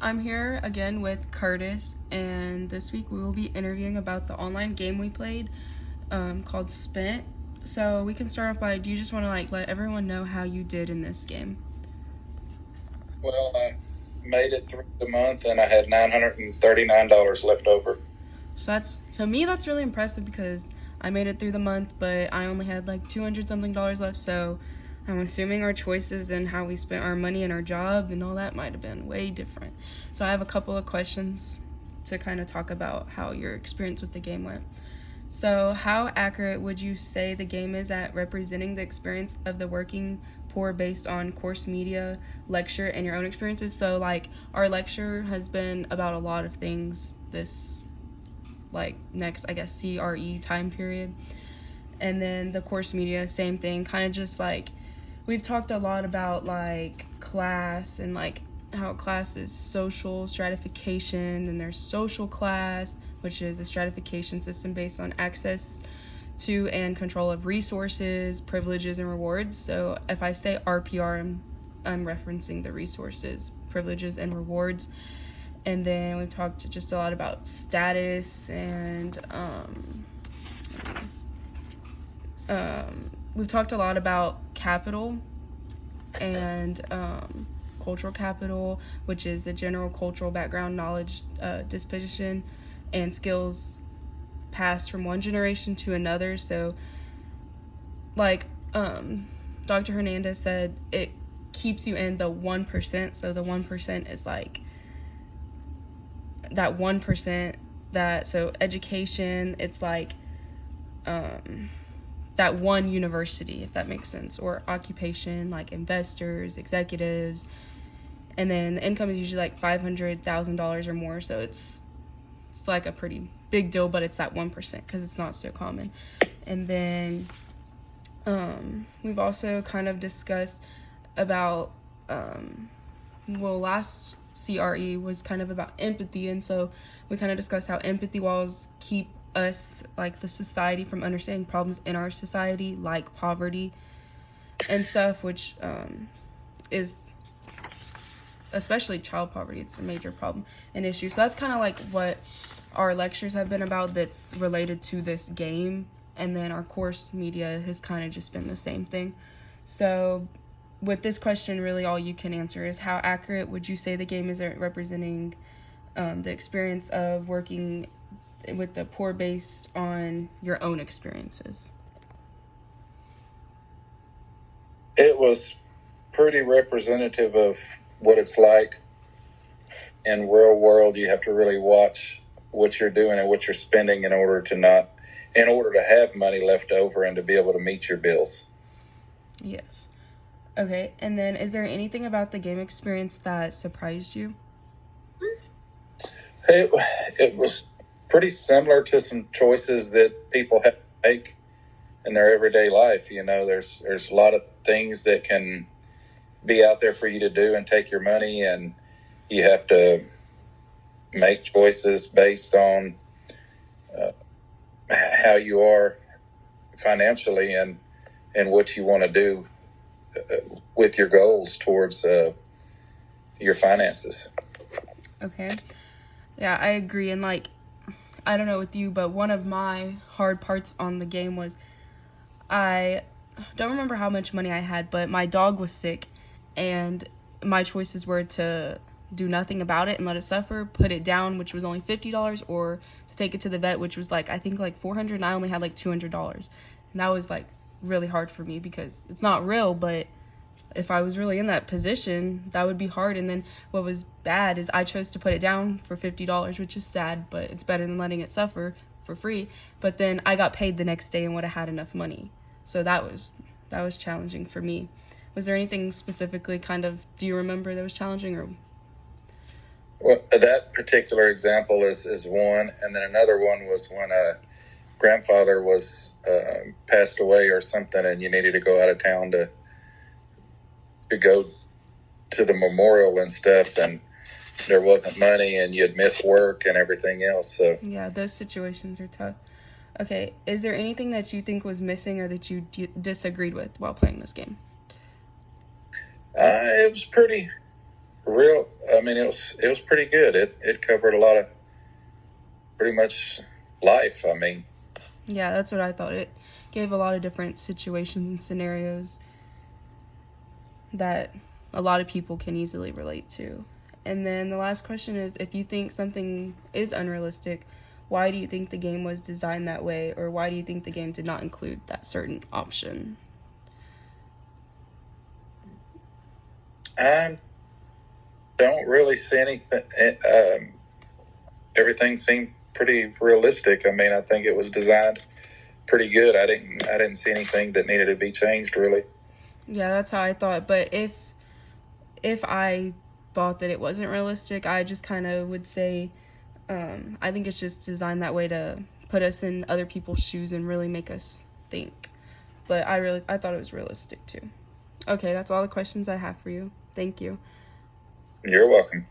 I'm here again with Curtis, and this week we will be interviewing about the online game we played called Spent. So we can start off by, do you just want to let everyone know how you did in this game? Well, I made it through the month and I had $939 left over. So to me, that's really impressive because I made it through the month, but I only had like 200 something dollars left. So I'm assuming our choices and how we spent our money and our job and all that might have been way different. So I have a couple of questions to kind of talk about how your experience with the game went. So, how accurate would you say the game is at representing the experience of the working poor based on course media, lecture, and your own experiences? So, our lecture has been about a lot of things this, next, I guess, CRE time period. And then the course media, same thing, kind of just we've talked a lot about class and how class is social stratification, and there's social class, which is a stratification system based on access to and control of resources, privileges, and rewards. So if I say RPR, I'm referencing the resources, privileges, and rewards. And then we've talked just a lot about status and we've talked a lot about capital and cultural capital, which is the general cultural background, knowledge, disposition, and skills passed from one generation to another. So, Dr. Hernandez said, it keeps you in the 1%. So the 1% is that 1% so education, it's that one university, if that makes sense, or occupation, like investors, executives, and then the income is usually $500,000 or more. So it's a pretty big deal, but it's that 1% because it's not so common. And then we've also kind of discussed about last CRE was kind of about empathy, and so we kind of discussed how empathy walls keep us, the society, from understanding problems in our society, like poverty and stuff, which is, especially child poverty, it's a major problem and issue. So that's kind of what our lectures have been about that's related to this game. And then our course media has kind of just been the same thing. So with this question, really all you can answer is, how accurate would you say the game is at representing the experience of working with the poor based on your own experiences? It was pretty representative of what it's like in real world. You have to really watch what you're doing and what you're spending in order to have money left over and to be able to meet your bills. Yes. Okay, and then is there anything about the game experience that surprised you? It was pretty similar to some choices that people have to make in their everyday life. There's a lot of things that can be out there for you to do and take your money, and you have to make choices based on how you are financially and what you want to do with your goals towards your finances. Okay. Yeah, I agree. And I don't know with you, but one of my hard parts on the game was, I don't remember how much money I had, but my dog was sick, and my choices were to do nothing about it and let it suffer, put it down, which was only $50, or to take it to the vet, which was I think $400, and I only had $200. And that was really hard for me because it's not real, but if I was really in that position, that would be hard. And then what was bad is I chose to put it down for $50, which is sad, but it's better than letting it suffer for free. But then I got paid the next day and would have had enough money. So that was challenging for me. Was there anything specifically do you remember that was challenging? Or Well, that particular example is one, and then another one was when a grandfather was passed away or something, and you needed to go out of town to go to the memorial and stuff, and there wasn't money, and you'd miss work and everything else. So yeah, those situations are tough. Okay, is there anything that you think was missing or that you disagreed with while playing this game? it was pretty real. I mean, it was pretty good. It covered a lot of pretty much life. I mean, Yeah, that's what I thought. It gave a lot of different situations and scenarios that a lot of people can easily relate to. And then the last question is, if you think something is unrealistic, why do you think the game was designed that way, or why do you think the game did not include that certain option? I don't really see anything. Everything seemed pretty realistic. I mean, I think it was designed pretty good. I didn't see anything that needed to be changed really. Yeah, that's how I thought. But if I thought that it wasn't realistic, I just kind of would say, I think it's just designed that way to put us in other people's shoes and really make us think. But I thought it was realistic too. Okay, that's all the questions I have for you. Thank you. You're welcome.